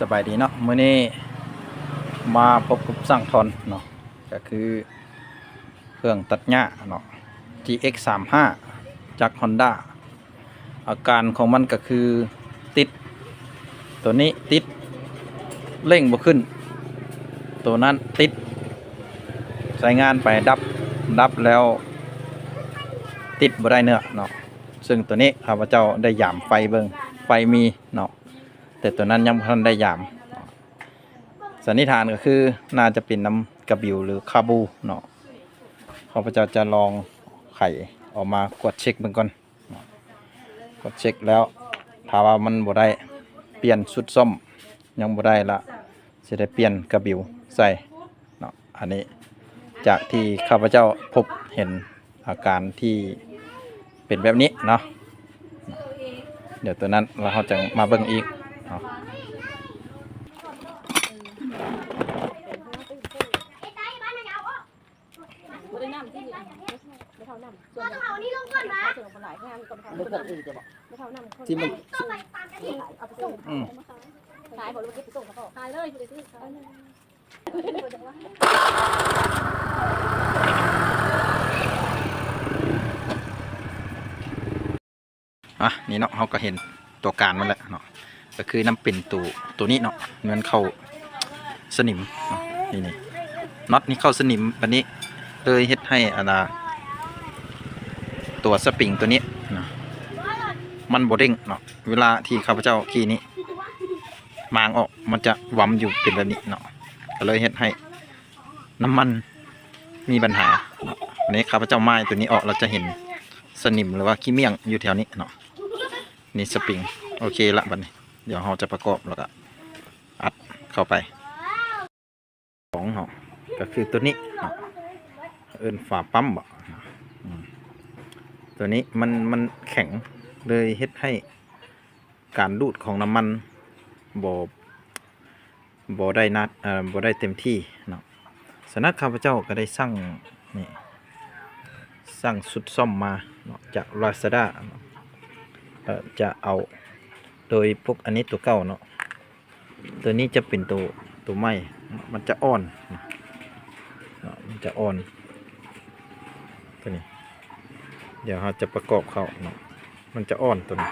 สบายดีเนาะมื้อนี้มาพบกับสั่งทอนเนาะก็คือเครื่องตัดหญ้าเนาะ GX35 จาก Honda อาการของมันก็คือติดตัวนี้ติดเร่งบ่ขึ้นตัวนั้นติดใช้งานไปดับแล้วติดบ่ได้เนื้อเนาะซึ่งตัวนี้ข้าพเจ้าได้ยามไฟเบิ่งไฟมีเนาะแต่ตัวนั้นยังบ่ทันได้ยามสันนิษฐานก็คือน่าจะเป็นน้ำกระบิวหรือคาบูเนาะข้าพเจ้าจะลองไข่ออกมากดเช็คเบิ่งก่อนกดเช็คแล้วถ้าว่ามันบ่ได้เปลี่ยนชุดส้มยังบ่ได้ละจะได้เปลี่ยนกระบิวใส่เนาะอันนี้จากที่ข้าพเจ้าพบเห็นอาการที่เป็นแบบนี้เนาะเดี๋ยวตัวนั้นเราจะมาเบิ่งอีกเนาะที่มันขายผลไม้ไปส่งเขาขายเลยนี่เนาะเขาก็เห็นตัวการมันแหละเนาะก็คือน้ำเป็นตัวนี้เนาะเหมือนเข้าสนิมเนาะนี่น็อตนี่เข้าสนิมแบบนี้เลยเฮ็ดให้ตัวสปริงตัวนี้เนาะมันบ่เด้งเนาะเวลาที่ข้าพเจ้าขี่นี้มางออกมันจะหวำอยู่เป็นแบบนี้เนาะก็เลยเฮ็ดให้น้ำมันมีปัญหาเนาะอันนี้ข้าพเจ้าไม้ตัวนี้ออกเราจะเห็นสนิมหรือว่าขี้เมี่ยงอยู่แถวนี้เนาะนี่สปริงโอเคละบัดนี้เดี๋ยวเราจะประกอบแล้วก็อัดเข้าไปของเนาะก็คือตัวนี้เอิ้นฝาปั๊มบ่ตัวนี้มันแข็งเลยเฮ็ดให้การดูดของน้ำมันบ่ได้นัดบ่ได้เต็มที่เนาะสนักข้าพเจ้าก็ได้สร้างชุดซ่อมมาเนาะจาก Lazada จะเอาโดยพวกอันนี้ตัวเก่าเนาะตัวนี้จะเป็นตัวใหม่มันจะอ่อนมันจะอ่อนตัวนี้เดี๋ยวเราจะประกอบเข้าเนาะมันจะอ่อนตัวนี้